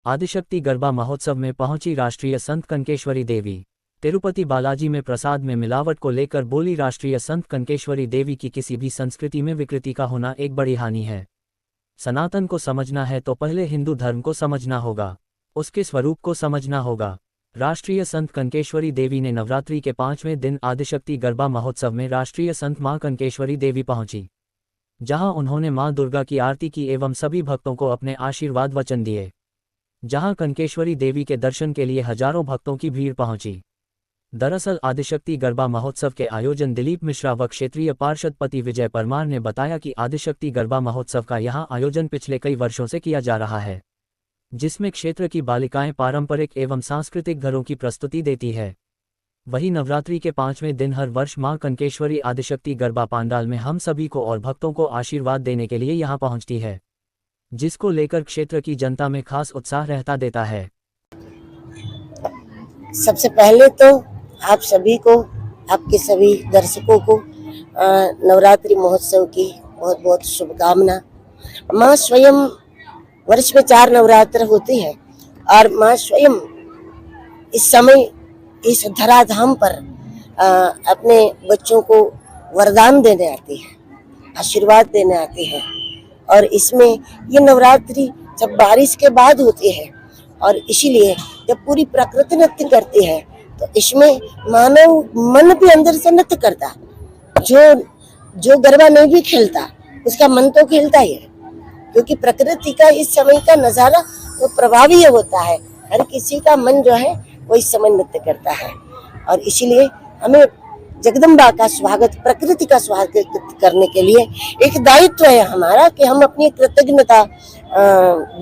आदिशक्ति गरबा महोत्सव में पहुंची राष्ट्रीय संत कनकेश्वरी देवी। तिरुपति बालाजी में प्रसाद में मिलावट को लेकर बोली राष्ट्रीय संत कनकेश्वरी देवी की किसी भी संस्कृति में विकृति का होना एक बड़ी हानि है। सनातन को समझना है तो पहले हिंदू धर्म को समझना होगा, उसके स्वरूप को समझना होगा। राष्ट्रीय संत कनकेश्वरी देवी ने नवरात्रि के 5वें दिन आदिशक्ति गरबा महोत्सव में राष्ट्रीय संत मां कनकेश्वरी देवी पहुंची, जहां उन्होंने मां दुर्गा की आरती की एवं सभी भक्तों को अपने आशीर्वाद वचन दिए। जहां कनकेश्वरी देवी के दर्शन के लिए हजारों भक्तों की भीड़ पहुंची। दरअसल आदिशक्ति गरबा महोत्सव के आयोजन दिलीप मिश्रा व क्षेत्रीय पार्षद पति विजय परमार ने बताया कि आदिशक्ति गरबा महोत्सव का यहां आयोजन पिछले कई वर्षों से किया जा रहा है, जिसमें क्षेत्र की बालिकाएं पारंपरिक एवं सांस्कृतिक घरों की प्रस्तुति देती है। वहीं नवरात्रि के 5वें दिन हर वर्ष मां कनकेश्वरी आदिशक्ति गरबा पांडाल में हम सभी को और भक्तों को आशीर्वाद देने के लिए यहां पहुंचती है, जिसको लेकर क्षेत्र की जनता में खास उत्साह रहता देता है। सबसे पहले तो आप सभी को, आपके सभी दर्शकों को नवरात्रि महोत्सव की बहुत बहुत शुभकामना। माँ स्वयं वर्ष में 4 नवरात्र होती है और माँ स्वयं इस समय इस धराधाम पर अपने बच्चों को वरदान देने आती है, आशीर्वाद देने आती है। और इसमें ये नवरात्रि जब बारिश के बाद होती है और इसीलिए जब पूरी प्रकृति नृत्य करती है तो इसमें मानव मन भी अंदर से नृत्य करता। जो गरबा नहीं भी खेलता उसका मन तो खेलता ही है, क्योंकि प्रकृति का इस समय का नजारा तो प्रभावी होता है। हर किसी का मन जो है वो इस समय नृत्य करता है और इसीलिए हमें जगदम्बा का स्वागत, प्रकृति का स्वागत करने के लिए एक दायित्व है हमारा कि हम अपनी कृतज्ञता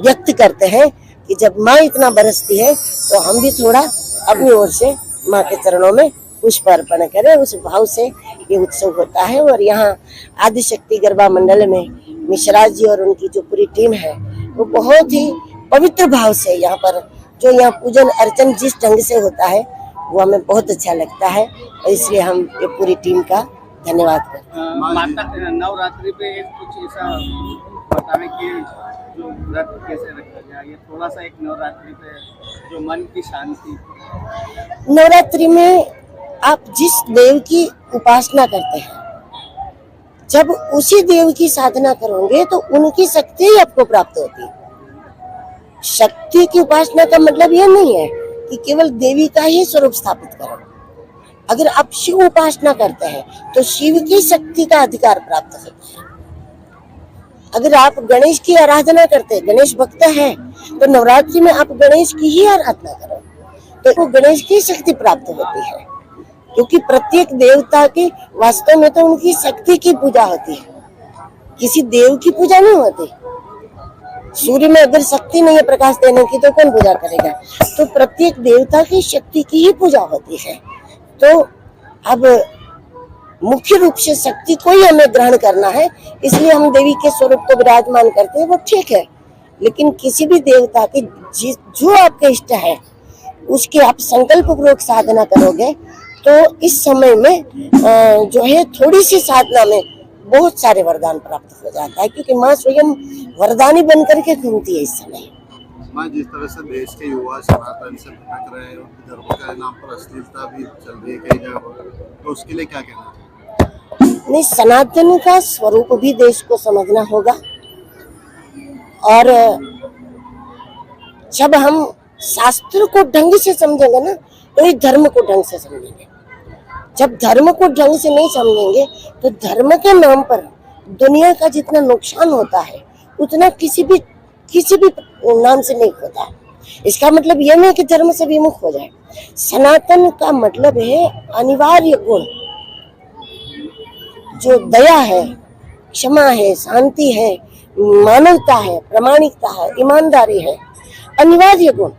व्यक्त करते हैं कि जब माँ इतना बरसती है तो हम भी थोड़ा अपनी ओर से माँ के चरणों में पुष्प अर्पण करें। उस भाव से ये उत्सव होता है। और यहाँ आदिशक्ति गरबा मंडल में मिश्रा जी और उनकी जो पूरी टीम है वो बहुत ही पवित्र भाव से यहाँ पर जो यहाँ पूजन अर्चन जिस ढंग से होता है वो हमें बहुत अच्छा लगता है और इसलिए हम ये पूरी टीम का धन्यवाद करते हैं। नवरात्रि पे कुछ ऐसा बताने की जो व्रत कैसे रखा जाए, ये थोड़ा सा एक नवरात्रि पे जो मन की शांति। नवरात्रि में आप जिस देव की उपासना करते हैं, जब उसी देव की साधना करोगे तो उनकी शक्ति ही आपको प्राप्त होती है। शक्ति की उपासना का मतलब यह नहीं है कि केवल देवी का ही स्वरूप स्थापित करो। अगर आप शिव उपासना करते हैं तो शिव की शक्ति का अधिकार प्राप्त होता है। अगर आप गणेश की आराधना करते हैं, गणेश भक्त है, तो नवरात्रि में आप गणेश की ही आराधना करो तो वो गणेश की शक्ति प्राप्त होती है। क्योंकि प्रत्येक देवता की वास्तव में तो उनकी शक्ति की पूजा होती है, किसी देव की पूजा नहीं होती। सूर्य में अगर शक्ति नहीं है प्रकाश देने की तो कौन पूजा करेगा? तो प्रत्येक देवता की शक्ति की ही पूजा होती है। तो अब मुख्य रूप से शक्ति को ही हमें ग्रहण करना है, इसलिए हम देवी के स्वरूप को विराजमान करते हैं, वो ठीक है। लेकिन किसी भी देवता की जो आपके इष्ट है उसकी आप संकल्प पूर्वक साधना करोगे तो इस समय में जो है थोड़ी सी साधना में बहुत सारे वरदान प्राप्त हो जाता है, क्योंकि माँ स्वयं वरदानी बन करके घूमती है इस समय। माँ, जिस तरह से देश के युवा सनातन से भटक रहे हैं, धर्म के नाम पर अश्लीलता भी चल रही है कई जगह पर, तो उसके लिए क्या कहना चाहिए? नहीं, सनातन का स्वरूप भी देश को समझना होगा। और जब हम शास्त्र को ढंग से समझेंगे ना तो इस धर्म को ढंग से समझेंगे। जब धर्म को ढंग से नहीं समझेंगे तो धर्म के नाम पर दुनिया का जितना नुकसान होता है उतना किसी भी नाम से नहीं होता है। इसका मतलब यह नहीं कि धर्म से विमुख हो जाए। सनातन का मतलब है अनिवार्य गुण, जो दया है, क्षमा है, शांति है, मानवता है, प्रामाणिकता है, ईमानदारी है, अनिवार्य गुण।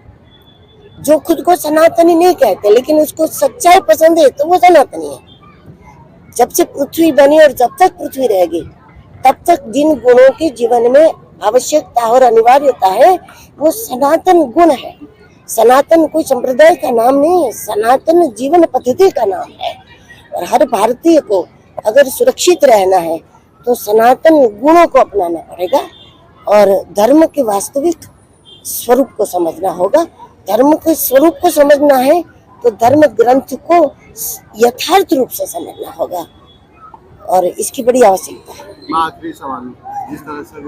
जो खुद को सनातनी नहीं कहते लेकिन उसको सच्चाई पसंद है तो वो सनातनी है। जब से पृथ्वी बनी और जब तक पृथ्वी रहेगी तब तक जिन गुणों की जीवन में आवश्यकता और अनिवार्यता है वो सनातन गुण है। सनातन कोई संप्रदाय का नाम नहीं है, सनातन जीवन पद्धति का नाम है। और हर भारतीय को अगर सुरक्षित रहना है तो सनातन गुणों को अपनाना पड़ेगा और धर्म के वास्तविक स्वरूप को समझना होगा। धर्म के स्वरूप को समझना है तो धर्म ग्रंथ को यथार्थ रूप से समझना होगा और इसकी बड़ी आवश्यकता है। मां, आखिरी सवाल, जिस तरह से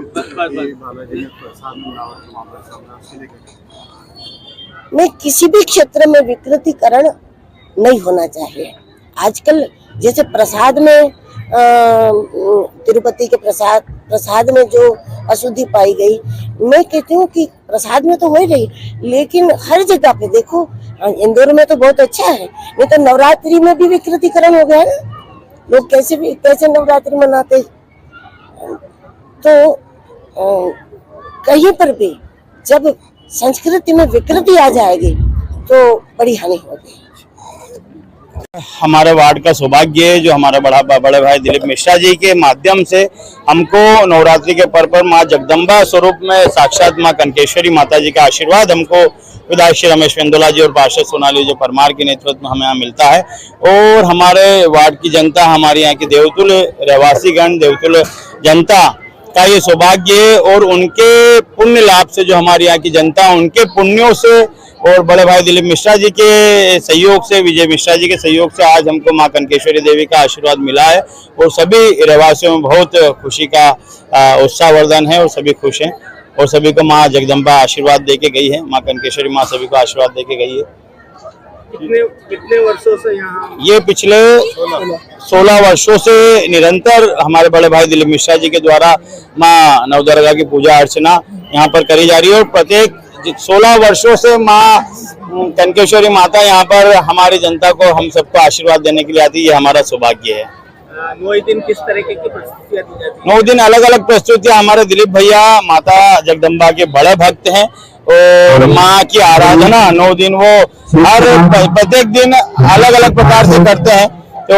बालाजी ने प्रसाद मिलावट के मामले सामने, उसके लिए क्या? नहीं, किसी भी क्षेत्र में विकृतिकरण नहीं होना चाहिए। आजकल जैसे प्रसाद में तिरुपति के प्रसाद में जो अशुद्धि पाई गई, मैं कहती हूँ कि प्रसाद में तो हो ही रही, लेकिन हर जगह पे देखो, इंदौर में तो बहुत अच्छा है, नहीं तो नवरात्रि में भी विकृतिकरण हो गया है ना। लोग कैसे नवरात्रि मनाते, तो कहीं पर भी जब संस्कृति में विकृति आ जाएगी तो बड़ी हानि होगी। हमारे वार्ड का सौभाग्य है जो हमारे बड़े भाई दिलीप मिश्रा जी के माध्यम से हमको नवरात्रि के पर्व पर माँ जगदम्बा स्वरूप में साक्षात माँ कनकेश्वरी माता जी का आशीर्वाद हमको विधायक श्री रमेश वेंदोला जी और पार्षद सोनाली जो परमार के नेतृत्व में हमें यहाँ मिलता है। और हमारे वार्ड की जनता, हमारे यहाँ की देवतुल रहवासीगण, देवतुल जनता का ये सौभाग्य है और उनके पुण्य लाभ से जो हमारे यहाँ की जनता, उनके पुण्यों से और बड़े भाई दिलीप मिश्रा जी के सहयोग से, विजय मिश्रा जी के सहयोग से आज हमको मां कनकेश्वरी देवी का आशीर्वाद मिला है और सभी रहवासियों में बहुत खुशी का उत्साहवर्धन है और सभी खुश हैं और सभी को मां जगदम्बा आशीर्वाद देके गई है। मां कनकेश्वरी मां सभी को आशीर्वाद देके गई है। कितने वर्षों से यहाँ? ये पिछले 16 वर्षों से निरंतर हमारे बड़े भाई दिलीप मिश्रा जी के द्वारा मां नवदुर्गा की पूजा अर्चना यहाँ पर करी जा रही है और प्रत्येक 16 वर्षों से माँ कनकेश्वरी माता यहाँ पर हमारी जनता को, हम सबको आशीर्वाद देने के लिए आती है। ये हमारा सौभाग्य है। 9 दिन किस तरीके की प्रस्तुतियाँ दी जाती है? 9 दिन अलग अलग प्रस्तुतियाँ। हमारे दिलीप भैया माता जगदम्बा के बड़े भक्त हैं और माँ की आराधना 9 दिन वो हर प्रत्येक दिन अलग अलग प्रकार से करते हैं, तो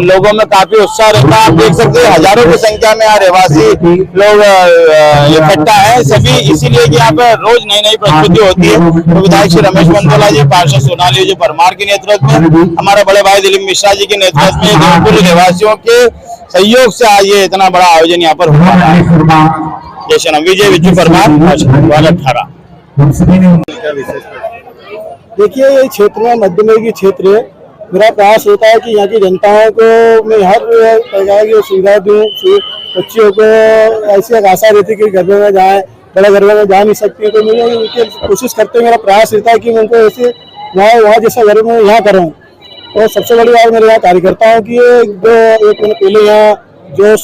लोगों में काफी उत्साह रहता है। आप देख सकते हैं हजारों की संख्या में यहाँ रहवासी लोग इकट्ठा है सभी, इसीलिए कि यहाँ पर रोज नई नई प्रस्तुति होती है। तो विधायक श्री रमेश वेंदोला जी, पार्षद सोनाली जी परमार के नेतृत्व में, हमारे बड़े भाई दिलीप मिश्रा जी के नेतृत्व में, देवपुर रहवासियों के सहयोग से आज ये इतना बड़ा आयोजन यहाँ पर हो रहा है। जैसे नाम विजय विजू परमार, 2018। देखिए, ये क्षेत्र में मध्यवर्गीय क्षेत्र है। मेरा प्रयास होता है कि यहाँ की जनताओं को मैं हर प्रकार की सुविधा दूँ। बच्चियों को ऐसी आशा रहती है कि घर में जाए, बड़े घर में जा नहीं सकती, तो मैं उनकी कोशिश करते हैं। मेरा प्रयास रहता है कि मैं उनको ऐसे वहाँ जैसा घर में यहाँ करूँ। और सबसे बड़ी बात मेरे यहाँ कार्यकर्ताओं की एक महीने पहले यहाँ जो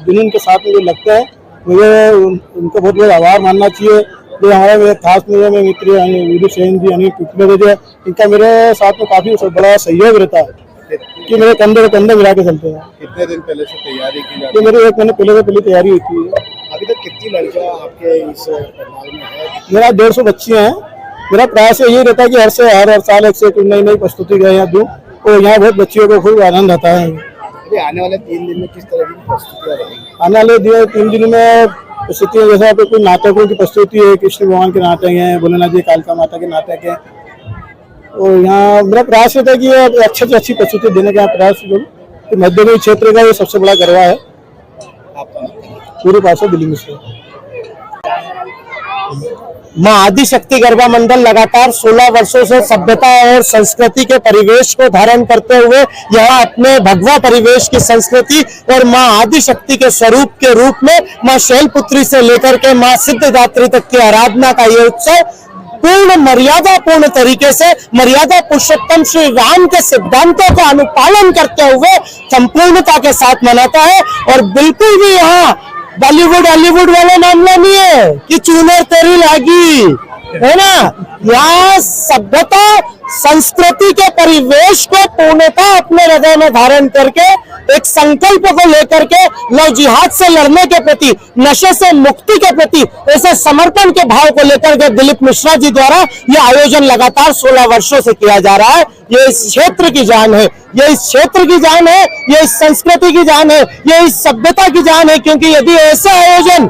जुनून के साथ मुझे लगता है, मुझे उनको बहुत बहुत आभार मानना चाहिए। जो हमारे मेरे खास मेरे मित्र वीरू सेन जी, अनिल पिछले, इनका मेरे साथ में काफी बड़ा सहयोग रहता है कि मेरे कंधे कंधे मिला के चलते हैं। कितने दिन पहले से तैयारी की जाती है? मेरे 1 महीने पहले से पहले तैयारी होती है। अभी तक कितनी लड़कियां आपके इस पंडाल में है? मेरा 150 बच्चियां हैं। मेरा प्रयास यही रहता है कि हर साल एक से नई नई प्रस्तुति का यहाँ दूँ और यहाँ बहुत बच्चियों को खूब आनंद आता है। आने वाले 3 दिन में किस तरह की प्रस्तुतियाँ रहेंगी? आने वाले 3 दिन में प्रस्तुतियाँ जैसा कोई नाटकों की प्रस्तुति है, कृष्ण भगवान के नाटक हैं, भोलेनाथ जी कालिका माता के नाटक हैं। और यहाँ मेरा प्रयास रहता है कि अच्छे से अच्छी प्रस्तुति देने का प्रयास करूँ। मध्यवर्गीय क्षेत्र का ये सबसे बड़ा गरबा है। पूरे पार्षद दिलीप मिश्रा। मां आदिशक्ति गरबा मंडल लगातार 16 वर्षों से सभ्यता और संस्कृति के परिवेश को धारण करते हुए यहाँ अपने भगवा परिवेश की संस्कृति और मां आदिशक्ति के स्वरूप के रूप में मां शैलपुत्री से लेकर के मां सिद्धदात्री तक की आराधना का ये उत्सव पूर्ण मर्यादा पूर्ण तरीके से मर्यादा पुरुषोत्तम श्री राम के सिद्धांतों का अनुपालन करते हुए संपूर्णता के साथ मनाता है। और बिल्कुल भी यहाँ बॉलीवुड हॉलीवुड वाला मामला नहीं है कि चूनर तेरी लागी, है ना। यहाँ सभ्यता संस्कृति के परिवेश को पूर्णता अपने हृदय में धारण करके एक संकल्प को लेकर के लव जिहाद से लड़ने के प्रति, नशे से मुक्ति के प्रति, ऐसे समर्पण के भाव को लेकर के दिलीप मिश्रा जी द्वारा ये आयोजन लगातार 16 वर्षों से किया जा रहा है। ये इस क्षेत्र की जान है, ये इस क्षेत्र की जान है, ये इस संस्कृति की जान है, ये इस सभ्यता की जान है। क्योंकि यदि ऐसा आयोजन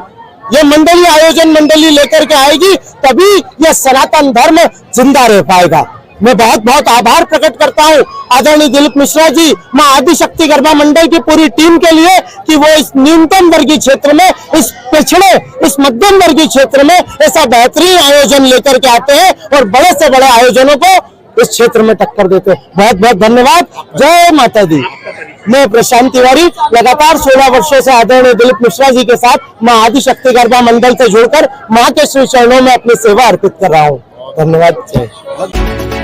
ये आयोजन मंडली लेकर के आएगी तभी यह सनातन धर्म जिंदा रह पाएगा। मैं बहुत बहुत आभार प्रकट करता हूँ आदरणीय दिलीप मिश्रा जी, मां आदिशक्ति गरबा मंडल की पूरी टीम के लिए कि वो इस न्यूनतम वर्गीय क्षेत्र में, इस पिछड़े, इस मध्यम वर्गीय क्षेत्र में ऐसा बेहतरीन आयोजन लेकर के आते हैं और बड़े से बड़े आयोजनों को इस क्षेत्र में टक्कर देते हैं। बहुत बहुत धन्यवाद। जय माता दी। मैं प्रशांत तिवारी लगातार 16 वर्षों से आदरणीय दिलीप मिश्रा जी के साथ मां आदिशक्ति गरबा मंडल से जुड़कर मां के श्री चरणों में अपनी सेवा अर्पित कर रहा हूँ। धन्यवाद।